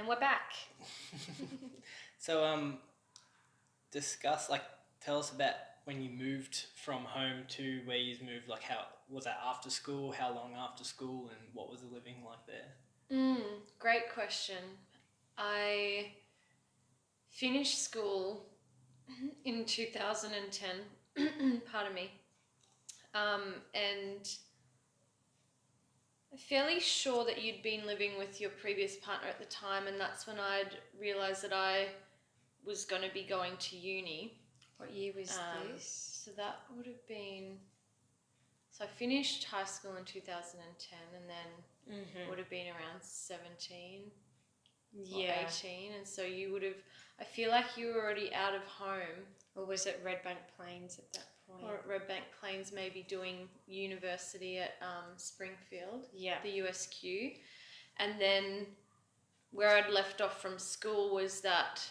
we're back. So, tell us about when you moved from home to where you moved, like how, was that after school, how long after school, and what was the living like there? Great question. I finished school in 2010, pardon me, and I'm fairly sure that you'd been living with your previous partner at the time, and that's when I'd realised that I was going to be going to uni. What year was this? So that would have been... So I finished high school in 2010, and then would have been around 17 or 18, and so you would have... I feel like you were already out of home. Or was it Redbank Plains at that point? Or at Redbank Plains, maybe doing university at Springfield, the USQ. And then where I'd left off from school was that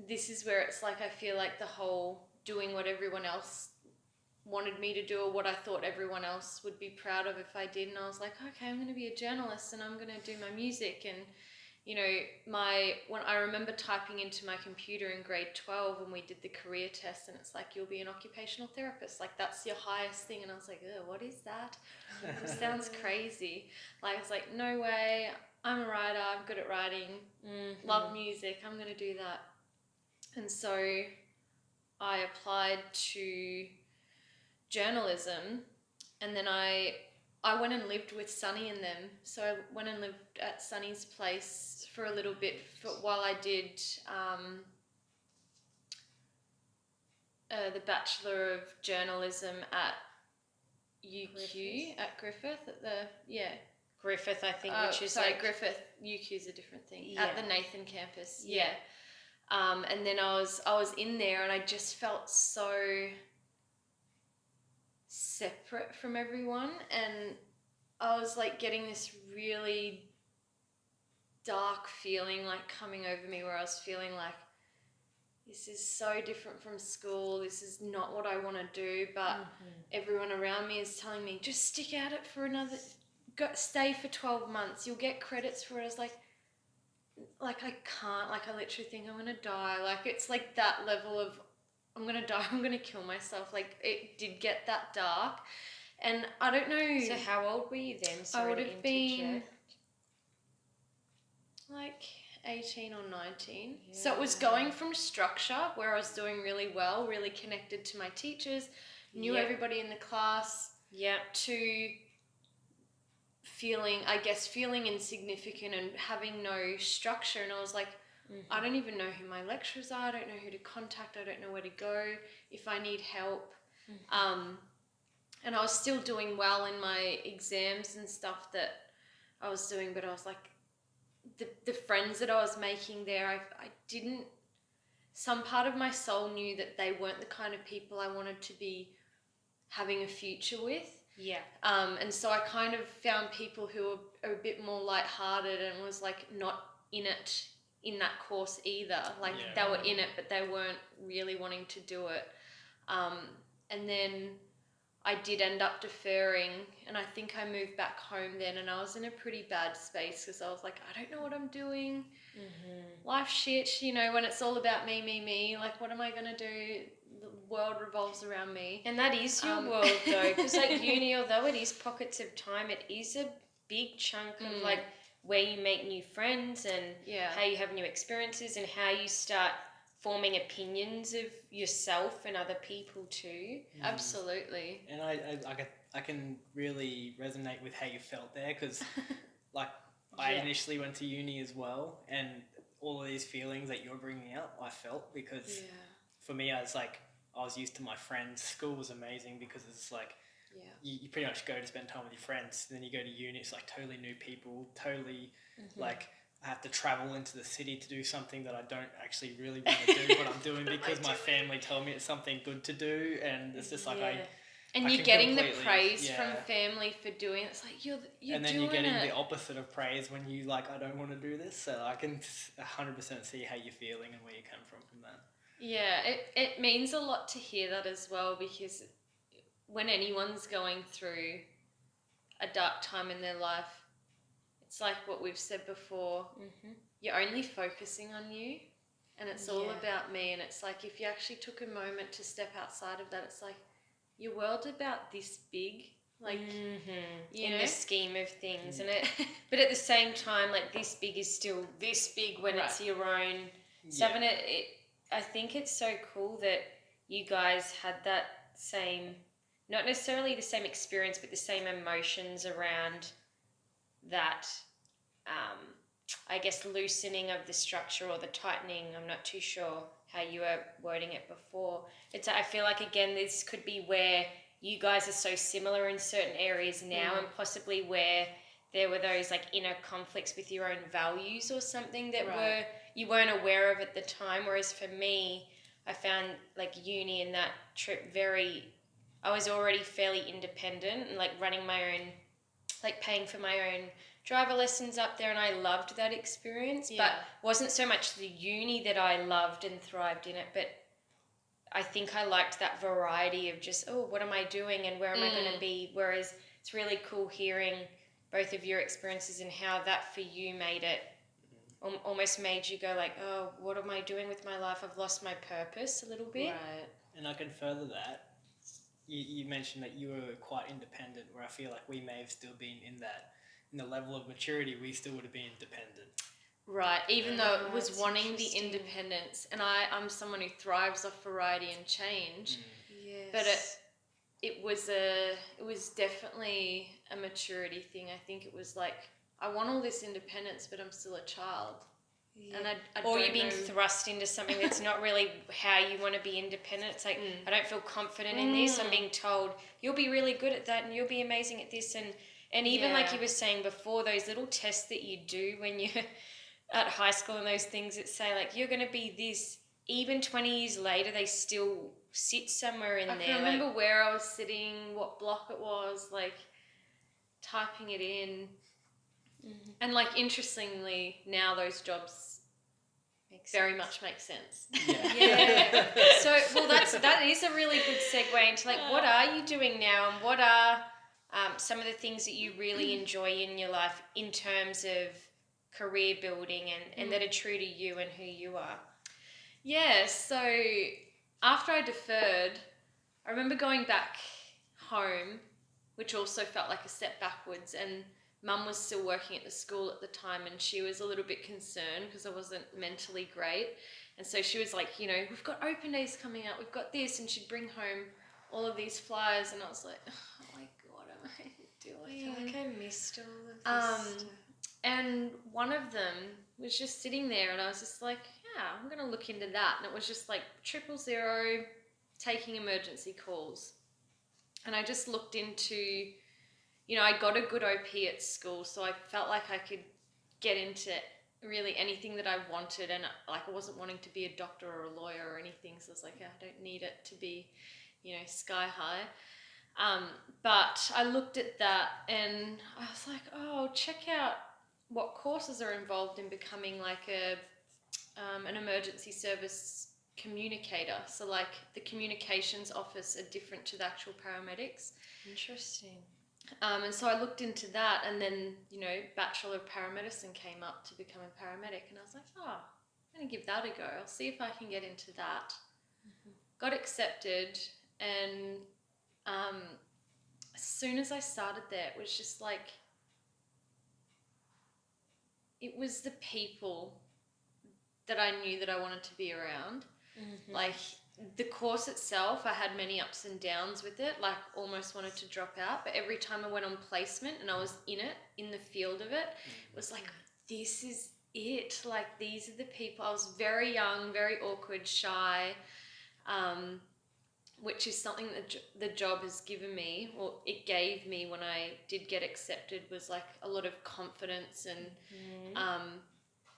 this is where it's like I feel like the whole doing what everyone else wanted me to do, or what I thought everyone else would be proud of if I did. And I was like, okay, I'm going to be a journalist and I'm going to do my music. And you know, when I remember typing into my computer in grade 12 when we did the career test, and it's like, you'll be an occupational therapist, like that's your highest thing. And I was like, what is that? It sounds crazy. Like, it's like, no way, I'm a writer, I'm good at writing, love music, I'm going to do that. And so I applied to journalism, and then I went and lived with Sunny and them. So I went and lived at Sunny's place for a little bit while I did the Bachelor of Journalism at UQ, at Griffith, Griffith, I think, which is Griffith. UQ is a different thing. At the Nathan campus, and then I was in there, and I just felt so separate from everyone, and I was like getting this really dark feeling like coming over me, where I was feeling like, this is so different from school, this is not what I want to do, but everyone around me is telling me, just stick at it for stay for 12 months, you'll get credits for it. I was like I can't, like I literally think I'm gonna die, like it's like that level of I'm gonna die, I'm gonna kill myself. Like, it did get that dark. And I don't know. So how old were you then? I would have been like 18 or 19. Yeah. So it was going from structure, where I was doing really well, really connected to my teachers, knew everybody in the class, to feeling insignificant and having no structure. And I was like, I don't even know who my lecturers are, I don't know who to contact, I don't know where to go if I need help. And I was still doing well in my exams and stuff that I was doing, but I was like, the friends that I was making there, I didn't, some part of my soul knew that they weren't the kind of people I wanted to be having a future with. And so I kind of found people who are a bit more lighthearted and was like not in it in that course either. Like they were in it, but they weren't really wanting to do it. And then I did end up deferring, and I think I moved back home then, and I was in a pretty bad space because I was like, I don't know what I'm doing. Life shit, you know, when it's all about me, like what am I going to do? The world revolves around me. And that is your world though, because like uni, although it is pockets of time, it is a big chunk of like where you make new friends and how you have new experiences and how you start forming opinions of yourself and other people too. Absolutely. And I can really resonate with how you felt there, because like I initially went to uni as well, and all of these feelings that you're bringing up I felt, because for me I was used to my friends. School was amazing because it's like you pretty much go to spend time with your friends, then you go to uni, it's like totally new people, totally like I have to travel into the city to do something that I don't actually really want to do, but I'm doing because my family told me it's something good to do, and it's just like and you're getting the praise from family for doing it. It's like you're and then doing you're getting it. the opposite of praise when you like, I don't want to do this. So I can 100% see how you're feeling and where you come from that. Yeah, it means a lot to hear that as well, because when anyone's going through a dark time in their life, it's like what we've said before. You're only focusing on you, and it's all about me. And it's like, if you actually took a moment to step outside of that, it's like, your world's about this big, like, you know? The scheme of things. And but at the same time, like, this big is still this big when it's your own stuff. And I think it's so cool that you guys had that same, not necessarily the same experience, but the same emotions around that, I guess, loosening of the structure or the tightening. I'm not too sure how you were wording it before. I feel like, again, this could be where you guys are so similar in certain areas now, and possibly where there were those like inner conflicts with your own values or something that you weren't aware of at the time. Whereas for me, I found like uni and that trip I was already fairly independent and like running my own, like paying for my own driver lessons up there, and I loved that experience. But wasn't so much the uni that I loved and thrived in it, but I think I liked that variety of just, what am I doing and where am I going to be? Whereas it's really cool hearing both of your experiences and how that for you made it, almost made you go like, oh, what am I doing with my life? I've lost my purpose a little bit. Right. And I can further that. You mentioned that you were quite independent, where I feel like we may have still been in the level of maturity, we still would have been dependent. Right, even though it was wanting the independence, and I'm someone who thrives off variety and change. Yes. But it was definitely a maturity thing. I think it was like, I want all this independence, but I'm still a child. Yeah. And or you're being thrust into something that's not really how you want to be independent. It's like, I don't feel confident in this. I'm being told you'll be really good at that and you'll be amazing at this. And even like you were saying before, those little tests that you do when you're at high school and those things that say like, you're going to be this, even 20 years later, they still sit somewhere in there. I can remember where I was sitting, what block it was, like typing it in. And like, interestingly, now those jobs very much make sense. Yeah. So, well, that is a really good segue into like, what are you doing now, and what are some of the things that you really enjoy in your life in terms of career building and that are true to you and who you are? Yeah, so after I deferred, I remember going back home, which also felt like a step backwards, and Mum was still working at the school at the time, and she was a little bit concerned because I wasn't mentally great. And so she was like, you know, we've got open days coming up, we've got this, and she'd bring home all of these flyers, and I was like, oh my God, am I doing? Yeah, like I missed all of this stuff. And one of them was just sitting there, and I was just like, yeah, I'm going to look into that. And it was just like 000 taking emergency calls. And I just looked into, you know, I got a good OP at school, so I felt like I could get into really anything that I wanted. And like, I wasn't wanting to be a doctor or a lawyer or anything, so I was like, yeah, I don't need it to be, you know, sky high. But I looked at that and I was like, oh, check out what courses are involved in becoming like an emergency service communicator. So like the communications office are different to the actual paramedics. Interesting. And so I looked into that, and then, you know, Bachelor of Paramedicine came up to become a paramedic, and I was like, oh, I'm going to give that a go. I'll see if I can get into that. Got accepted, and as soon as I started there, it was just like, it was the people that I knew that I wanted to be around. Like, the course itself, I had many ups and downs with it, like almost wanted to drop out, but every time I went on placement and I was in it, in the field of it, it was like, this is it. Like, these are the people. I was very young, very awkward, shy, which is something that the job has given me, or it gave me when I did get accepted, was like a lot of confidence and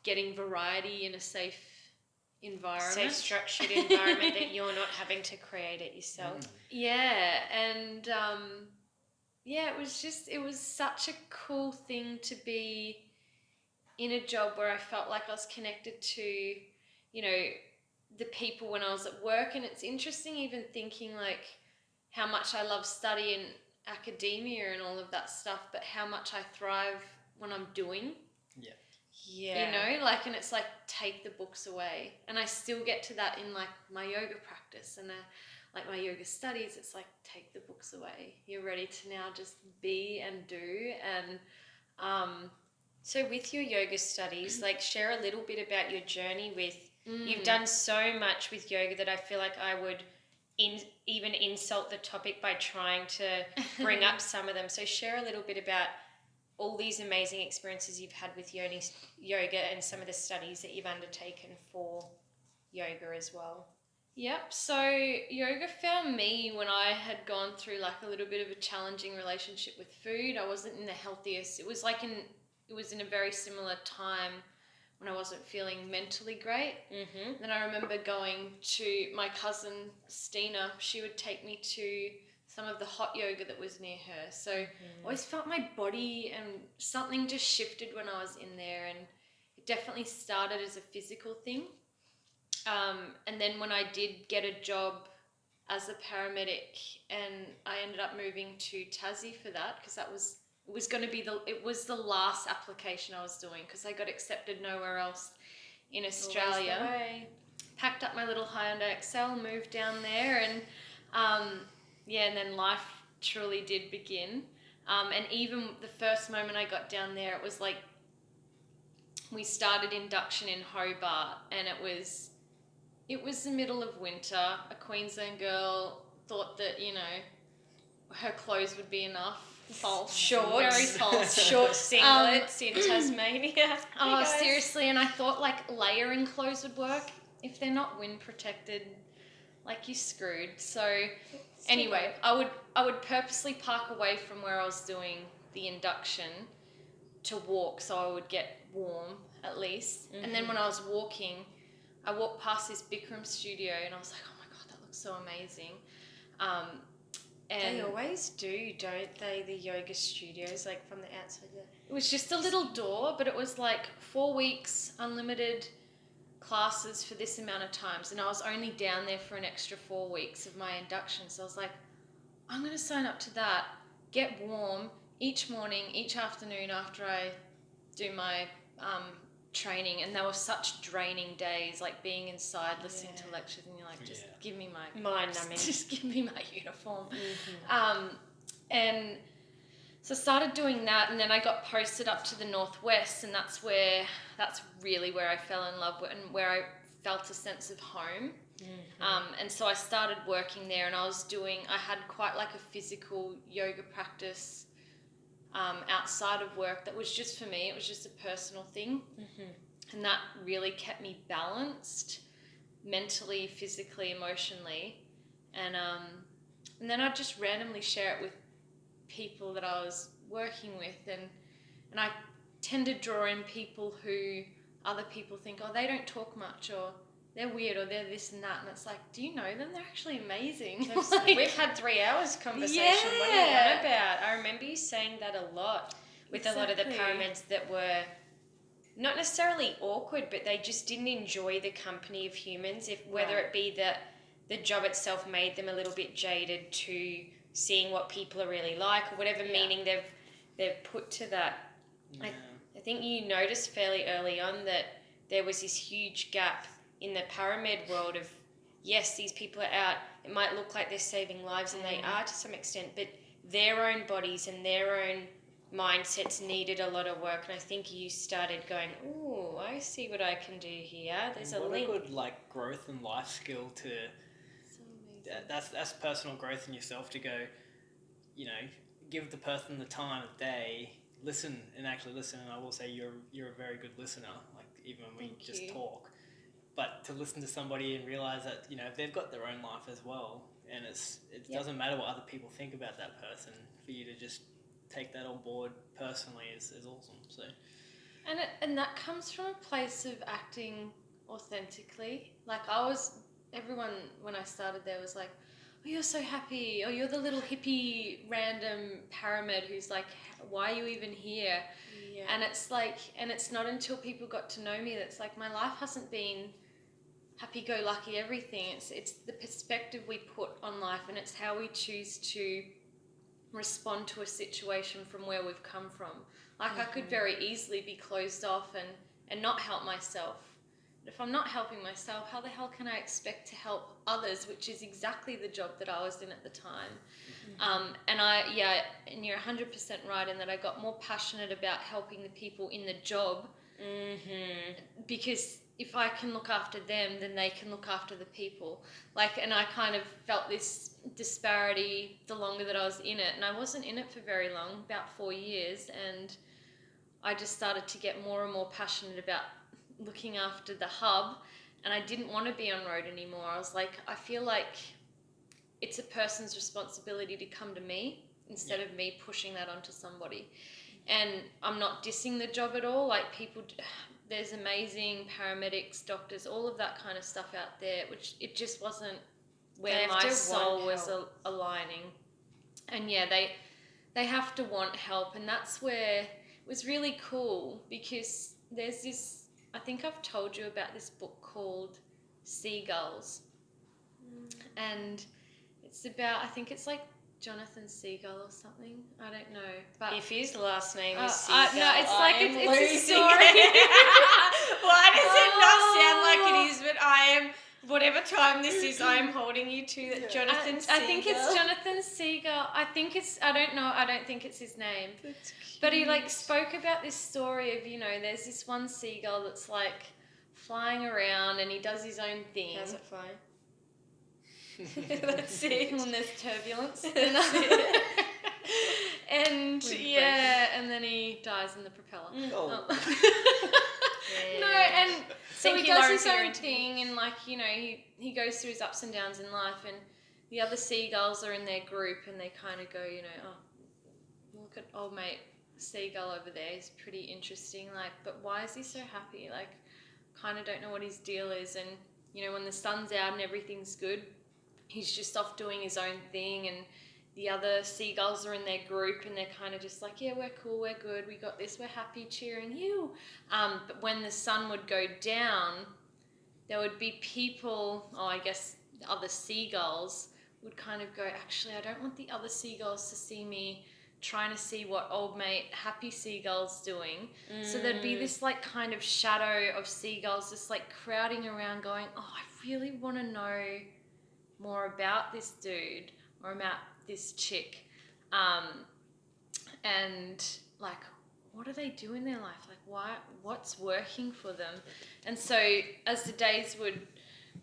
getting variety in a safe environment. Safe, structured environment that you're not having to create it yourself. Yeah, and it was such a cool thing to be in a job where I felt like I was connected to, you know, the people when I was at work. And it's interesting even thinking like how much I love study and academia and all of that stuff, but how much I thrive when I'm doing. Yeah. Yeah. You know, like, and it's like, take the books away. And I still get to that in like my yoga practice and like my yoga studies. It's like, take the books away. You're ready to now just be and do. And so with your yoga studies, like, share a little bit about your journey with, you've done so much with yoga that I feel like I would even insult the topic by trying to bring up some of them. So share a little bit about all these amazing experiences you've had with yoga and some of the studies that you've undertaken for yoga as well. Yep. So yoga found me when I had gone through like a little bit of a challenging relationship with food. I wasn't in the healthiest. It was in a very similar time when I wasn't feeling mentally great. Mm-hmm. Then I remember going to my cousin Stina. She would take me to some of the hot yoga that was near her. So I always felt my body and something just shifted when I was in there, and it definitely started as a physical thing. And then when I did get a job as a paramedic, and I ended up moving to Tassie for that, because it was the last application I was doing, because I got accepted nowhere else in Australia. Packed up my little Hyundai Excel, moved down there, and and then life truly did begin. And even the first moment I got down there, it was like we started induction in Hobart, and it was the middle of winter. A Queensland girl thought that, her clothes would be enough. False. Shorts. Very false. Short singlets in Tasmania. Oh, seriously. And I thought like layering clothes would work. If they're not wind protected, like, you're screwed. So anyway, I would purposely park away from where I was doing the induction to walk, so I would get warm at least. And then when I was walking, I walked past this Bikram studio, and I was like, oh my God, that looks so amazing. And they always do, don't they, the yoga studios, like from the outside? It was just a little door, but it was like 4 weeks, unlimited classes for this amount of times. And I was only down there for an extra 4 weeks of my induction. So I was like, I'm going to sign up to that, get warm each morning, each afternoon after I do my training. And they were such draining days, like being inside listening to lectures, and you're like, just give me my mind-numbing. Just give me my uniform. And so I started doing that, and then I got posted up to the northwest, and that's really where I fell in love with, and where I felt a sense of home. And so I started working there, and I had quite like a physical yoga practice outside of work that was just for me. It was just a personal thing. And that really kept me balanced mentally, physically, emotionally. And then I'd just randomly share it with people that I was working with, and I tend to draw in people who other people think, oh, they don't talk much, or they're weird, or they're this and that, and it's like, do you know them? They're actually amazing. We've had 3 hours conversation. Yeah. What are you on about? I remember you saying that a lot with a lot of the paramedics that were not necessarily awkward, but they just didn't enjoy the company of humans, whether it be that the job itself made them a little bit jaded to seeing what people are really like, or whatever meaning they've put to that. Yeah. I think you noticed fairly early on that there was this huge gap in the paramed world of, yes, these people are out, it might look like they're saving lives, and they are to some extent, but their own bodies and their own mindsets needed a lot of work. And I think you started going, oh, I see what I can do here. There's a link. What a good like growth and life skill to. That's personal growth in yourself to go, give the person the time of day, listen and actually listen. And I will say you're a very good listener, like even when we just talk. But to listen to somebody and realise that, they've got their own life as well, and it doesn't matter what other people think about that person, for you to just take that on board personally is awesome. So, and that comes from a place of acting authentically. Like everyone when I started there was like, oh, you're so happy, or you're the little hippie random paramed who's like, why are you even here? Yeah. And it's like, and it's not until people got to know me that's like, my life hasn't been happy-go-lucky everything. It's the perspective we put on life, and it's how we choose to respond to a situation from where we've come from. Like I could very easily be closed off and not help myself. But if I'm not helping myself, how the hell can I expect to help others, which is exactly the job that I was in at the time. And you're 100% right in that I got more passionate about helping the people in the job, because if I can look after them, then they can look after the people. Like, and I kind of felt this disparity the longer that I was in it, and I wasn't in it for very long, about 4 years, and I just started to get more and more passionate about looking after the hub, and I didn't want to be on road anymore. I was like, I feel like it's a person's responsibility to come to me instead of me pushing that onto somebody. And I'm not dissing the job at all. Like, people, there's amazing paramedics, doctors, all of that kind of stuff out there, which it just wasn't where my soul was aligning. And yeah, they have to want help, and that's where it was really cool, because there's this, I think I've told you about this book called Seagulls, and it's about, I think it's like Jonathan Seagull or something. I don't know. But if his last name is Seagull, no, it's like it's a story. Why does it not sound like it is? But I am, whatever time this is, I am holding you to that. Jonathan Seagull. I think it's Jonathan Seagull. I don't know. I don't think it's his name. That's cute. But he like spoke about this story of, you know, there's this one seagull that's like flying around and he does his own thing. How's it fly? That's it. When there's turbulence. And and then he dies in the propeller. No, and so he does his own thing, and like, you know, he goes through his ups and downs in life, and the other seagulls are in their group and they kind of go, you know, oh, look at old mate Seagull over there, he's pretty interesting, like, but why is he so happy? Like, kind of don't know what his deal is. And, you know, when the sun's out and everything's good, he's just off doing his own thing, and the other seagulls are in their group and they're kind of just like, yeah, we're cool, we're good, we got this, we're happy, cheering you. But when the sun would go down, there would be people, I guess the other seagulls would kind of go, actually, I don't want the other seagulls to see me trying to see what old mate Happy Seagull's doing. So there'd be this like kind of shadow of seagulls just like crowding around going, oh, I really want to know more about this dude or about this chick, and like, what do they do in their life? Like, what's working for them? And so as the days would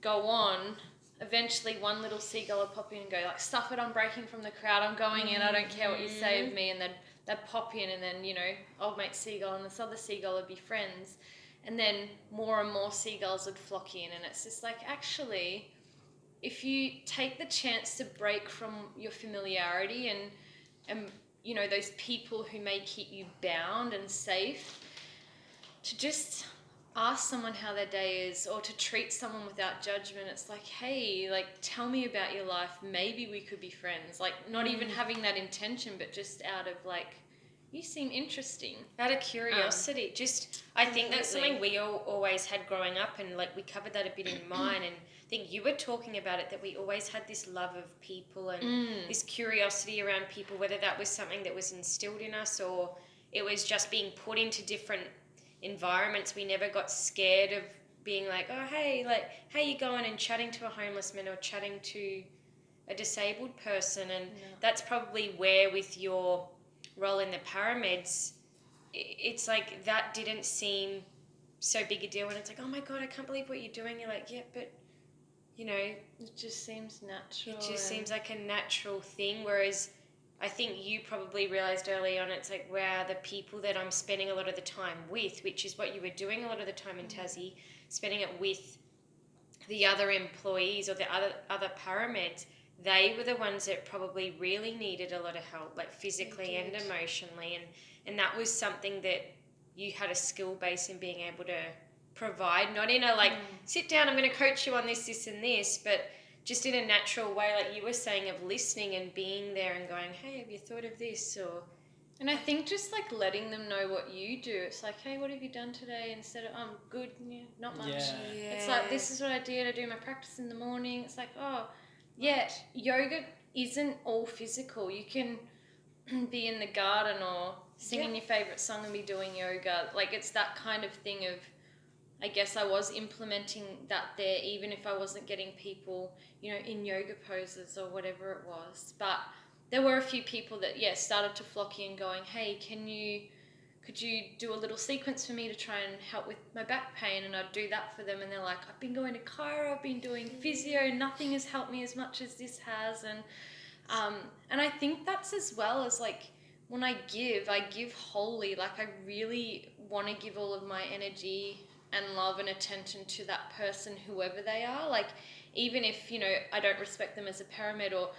go on, eventually one little seagull would pop in and go like, stuff it, I'm breaking from the crowd, I'm going in, I don't care what you say of me. And then they'd pop in, and then, you know, old mate seagull and this other seagull would be friends, and then more and more seagulls would flock in. And it's just like, actually, if you take the chance to break from your familiarity and you know, those people who may keep you bound and safe, to just ask someone how their day is, or to treat someone without judgment. It's like, hey, like, tell me about your life, maybe we could be friends. Like, not even having that intention, but just out of like, you seem interesting. Out of curiosity. I think that's something we all always had growing up, and like we covered that a bit in mine, and I think you were talking about it, that we always had this love of people and this curiosity around people, whether that was something that was instilled in us or it was just being put into different environments. We never got scared of being like, oh, hey, like, how you going, and chatting to a homeless man or chatting to a disabled person. And that's probably where, with your role in the parameds, it's like that didn't seem so big a deal, and it's like, oh my God, I can't believe what you're doing. You're like, yeah, but, you know, it just seems natural. It just seems like a natural thing. Whereas I think you probably realised early on, it's like, wow, the people that I'm spending a lot of the time with, which is what you were doing a lot of the time in Tassie, spending it with the other employees or the other parameds, they were the ones that probably really needed a lot of help, like physically and emotionally. And that was something that you had a skill base in being able to provide, not in a like, sit down, I'm going to coach you on this, this and this, but just in a natural way, like you were saying, of listening and being there and going, hey, have you thought of this? Or, and I think just like letting them know what you do. It's like, hey, what have you done today? Instead of, I'm good, not much. Yeah. It's like, this is what I did. I do my practice in the morning. It's like, oh, yeah, yoga isn't all physical. You can be in the garden or singing your favourite song and be doing yoga. Like, it's that kind of thing of, I guess I was implementing that there, even if I wasn't getting people, in yoga poses or whatever it was. But there were a few people that, started to flock in going, hey, could you do a little sequence for me to try and help with my back pain? And I'd do that for them. And they're like, I've been going to chiro, I've been doing physio, nothing has helped me as much as this has. And I think that's as well as like, when I give wholly. Like, I really want to give all of my energy and love and attention to that person, whoever they are. Like, even if, I don't respect them as a paramed or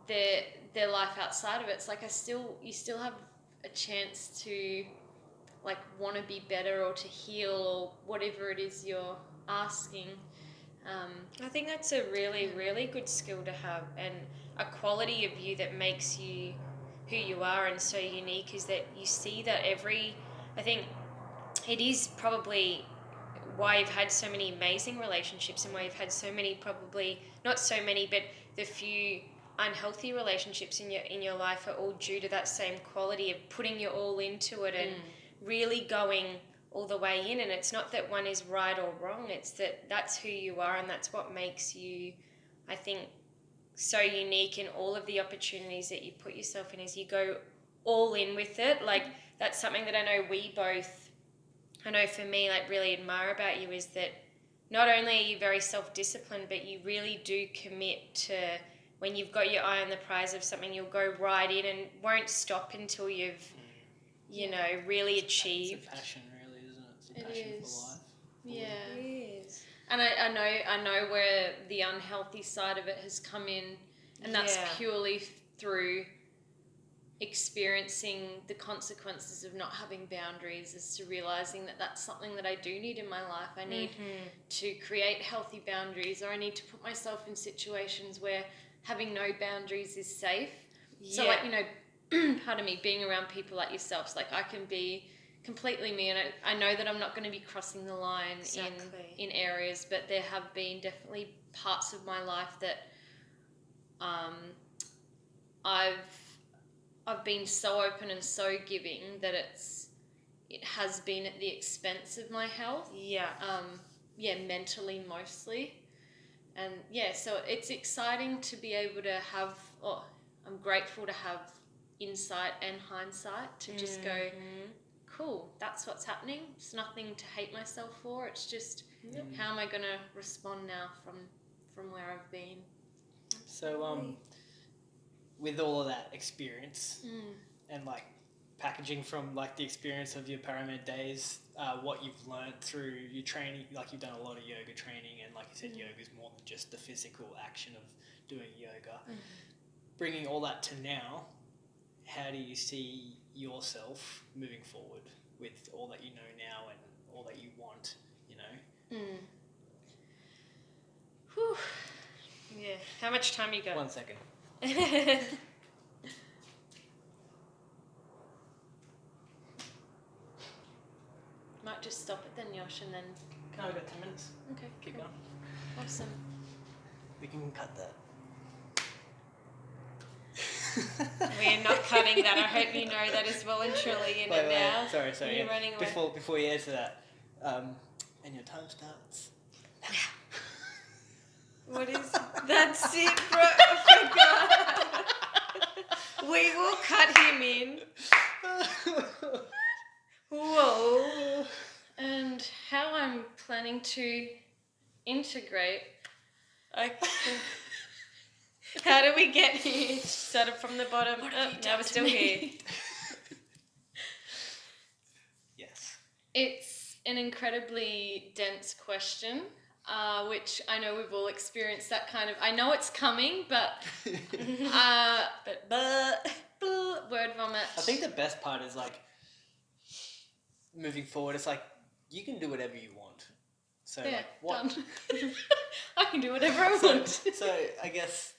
their life outside of it, it's like you still have a chance to like want to be better or to heal or whatever it is you're asking. I think that's a really, really good skill to have, and a quality of you that makes you who you are and so unique is that you see that I think it is probably why you've had so many amazing relationships and why you've had so many, probably not so many, but the few unhealthy relationships in your life are all due to that same quality of putting your all into it and really going all the way in. And it's not that one is right or wrong, it's that that's who you are, and that's what makes you, I think, so unique in all of the opportunities that you put yourself in, as you go all in with it. Like, that's something that I know for me, like, really admire about you, is that not only are you very self-disciplined, but you really do commit to, when you've got your eye on the prize of something, you'll go right in and won't stop until you've, really achieved. It's a passion, really, isn't it? It's a passion for life. Yeah. It is. And I know where the unhealthy side of it has come in, and that's purely through experiencing the consequences of not having boundaries, as to realizing that that's something that I do need in my life. I need to create healthy boundaries, or I need to put myself in situations where having no boundaries is safe. So like, pardon me, being around people like yourselves, like, I can be completely me, and I know that I'm not going to be crossing the line in areas, but there have been definitely parts of my life that I've been so open and so giving that it has been at the expense of my health. Mentally mostly. And so it's exciting to be able to have, I'm grateful to have insight and hindsight to just go, cool, that's what's happening. It's nothing to hate myself for. It's just, how am I going to respond now from where I've been? So, with all of that experience and like packaging from like the experience of your paramed days, what you've learned through your training, like, you've done a lot of yoga training, and like you said, yoga is more than just the physical action of doing yoga. Bringing all that to now, how do you see yourself moving forward with all that you know now and all that you want, Whew. Yeah. How much time you got? 1 second. Might just stop it then, Yosh, and then... No, I've got 10 minutes. Okay. Keep going. Awesome. We can cut that. We're not cutting that. I hope you know that is well and truly in it now. Sorry. You're running away. Before you answer that, and your time starts now. What is... That's it, bro. I forgot. We will cut him in. Whoa. And how I'm planning to integrate... How do we get here? Started from the bottom. Now we're still here. Yes. It's an incredibly dense question, which I know we've all experienced that kind of... I know it's coming, but... word vomit. I think the best part is, like, moving forward, it's like, you can do whatever you want. So, like, what? Done. I can do whatever I want. So, I guess...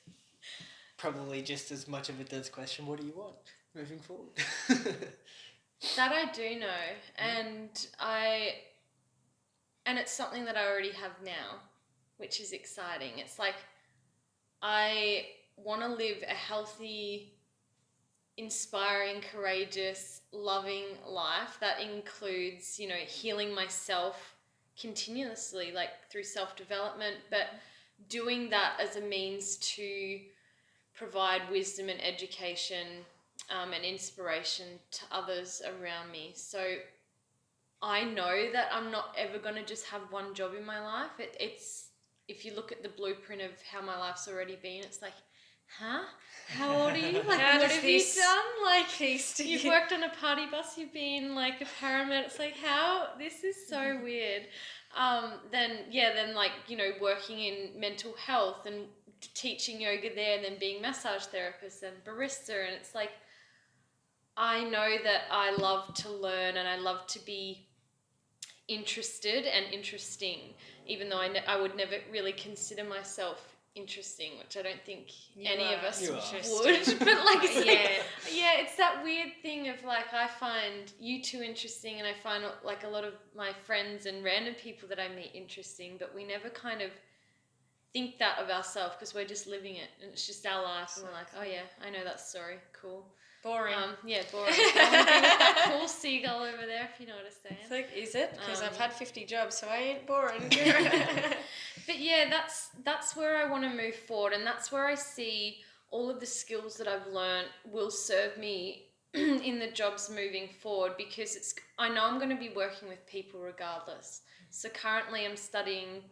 probably just as much of a dense question, what do you want moving forward? That I do know, and it's something that I already have now, which is exciting. It's like, I want to live a healthy inspiring, courageous, loving life that includes, you know, healing myself continuously, like through self-development, but doing that as a means to provide wisdom and education and inspiration to others around me. So I know that I'm not ever going to just have one job in my life. It's if you look at the blueprint of how my life's already been, it's like, huh? How old are you? Like, what have you done? Like, you've worked on a party bus, you've been like a paramedic. It's like, how? This is so weird. Then like, you know, working in mental health and teaching yoga there, and then being massage therapist and barista. And it's like, I know that I love to learn and I love to be interested and interesting, even though I would never really consider myself interesting, which I don't think any of us would. But like, it's it's that weird thing of like, I find you two interesting, and I find like a lot of my friends and random people that I meet interesting, but we never kind of think that of ourselves because we're just living it and it's just our life, and we're like, oh yeah, I know that story, cool. Boring. Boring. I want to be with that cool seagull over there, if you know what I'm saying. It's like, is it? Because I've had 50 jobs, so I ain't boring. But yeah, that's where I want to move forward, and that's where I see all of the skills that I've learned will serve me in the jobs moving forward, because I know I'm going to be working with people regardless. So currently I'm studying,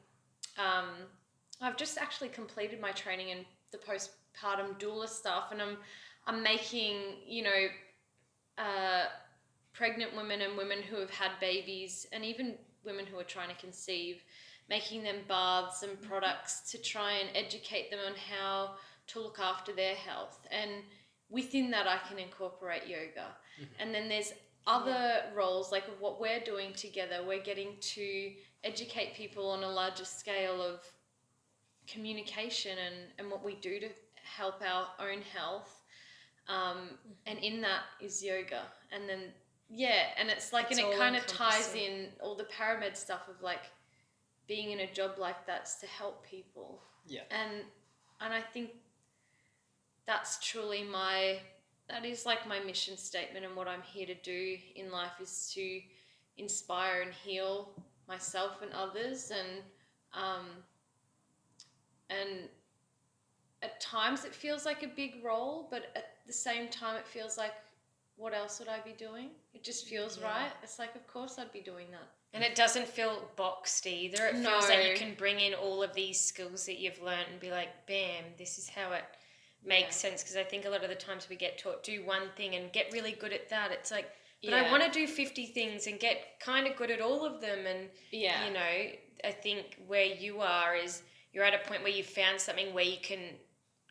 I've just actually completed my training in the postpartum doula stuff, and I'm making, you know, pregnant women and women who have had babies, and even women who are trying to conceive, making them baths and products to try and educate them on how to look after their health. And within that, I can incorporate yoga. And then there's other roles, like of what we're doing together. We're getting to educate people on a larger scale of communication and what we do to help our own health. And in that is yoga. And then, and it's like, and it kind of ties in all the paramed stuff of like being in a job like that's to help people. Yeah. And I think that's truly that is like my mission statement, and what I'm here to do in life is to inspire and heal myself and others. And at times it feels like a big role, but at the same time it feels like, what else would I be doing? It just feels right. It's like, of course I'd be doing that. And it doesn't feel boxed either. It feels like you can bring in all of these skills that you've learned and be like, bam, this is how it makes sense. Because I think a lot of the times we get taught, do one thing and get really good at that. It's like, but I want to do 50 things and get kind of good at all of them. And, you know, I think where you are is you're at a point where you've found something where you can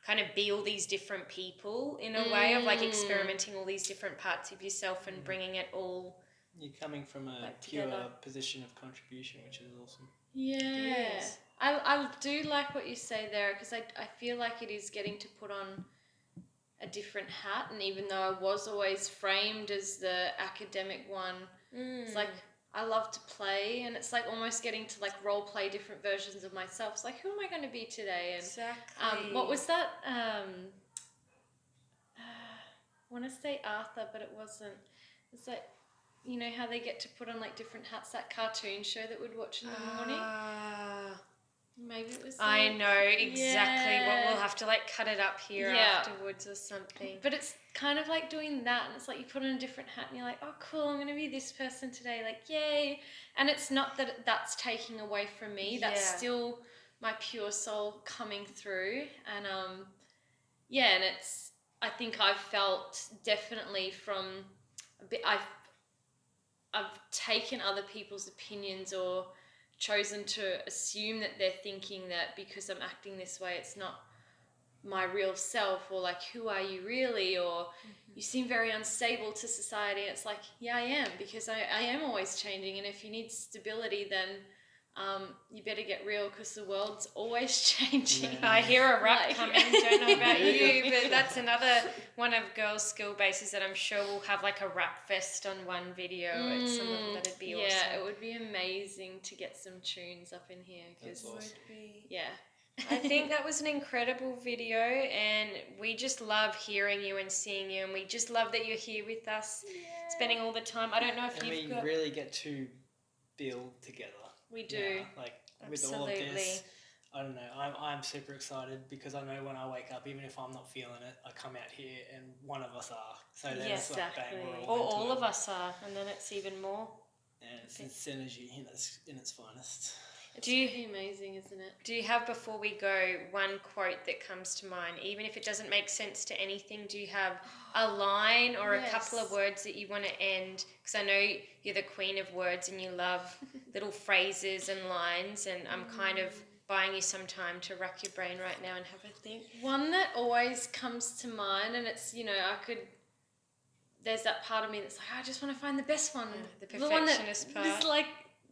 kind of be all these different people in a way of like experimenting all these different parts of yourself and bringing it all. You're coming from a pure position of contribution, which is awesome. Yeah. I do like what you say there, because I feel like it is getting to put on a different hat. And even though I was always framed as the academic one, it's like I love to play, and it's like almost getting to like role play different versions of myself. It's like, who am I going to be today? And exactly. What was that? I want to say Arthur, but it wasn't. It's like, you know how they get to put on like different hats, that cartoon show that we'd watch in the morning? Maybe it was I know exactly what we'll have to like cut it up here afterwards or something. But it's kind of like doing that, and it's like you put on a different hat and you're like, oh cool, I'm going to be this person today, like yay. And it's not that that's taking away from me, that's still my pure soul coming through. And and it's, I think I've felt definitely from a bit, I've taken other people's opinions or chosen to assume that they're thinking that because I'm acting this way, it's not my real self, or like, who are you really, or you seem very unstable to society. It's like, yeah, I am, because I am always changing, and if you need stability, then you better get real, because the world's always changing. I hear a rap coming, don't know about you, but that's another one of girls' skill bases that I'm sure we'll have like a rap fest on one video at some level. That'd be awesome. Yeah, it would be amazing to get some tunes up in here, because awesome. I think that was an incredible video, and we just love hearing you and seeing you, and we just love that you're here with us, spending all the time. I don't know if we really get to build together. We do. Now. Like, with all of this, I don't know, I'm super excited because I know when I wake up, even if I'm not feeling it, I come out here and one of us are. So then it's like, bang, we're all of us are, and then it's even more. And it's synergy in its finest. It's pretty amazing, isn't it? Do you have, before we go, one quote that comes to mind, even if it doesn't make sense to anything? Do you have a line or a couple of words that you want to end? Because I know you're the queen of words and you love little phrases and lines, and I'm kind of buying you some time to rack your brain right now and have a think. One that always comes to mind, and it's, there's that part of me that's like, I just want to find the best one. The perfectionist part. It's like,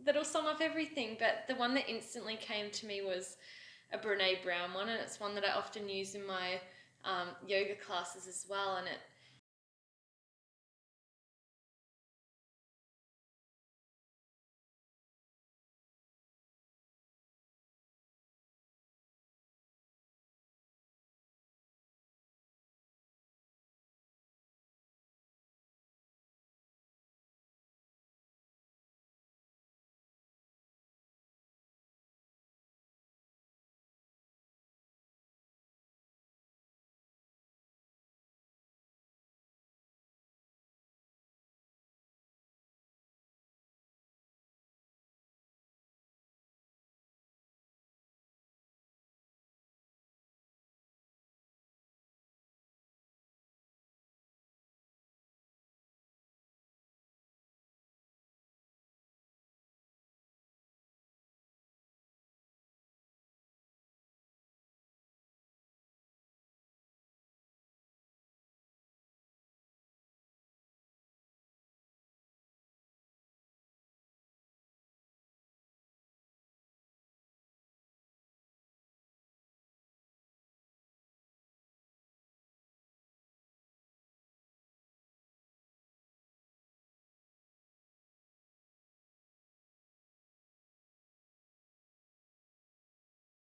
that'll sum up everything. But the one that instantly came to me was a Brene Brown one, and it's one that I often use in my yoga classes as well. And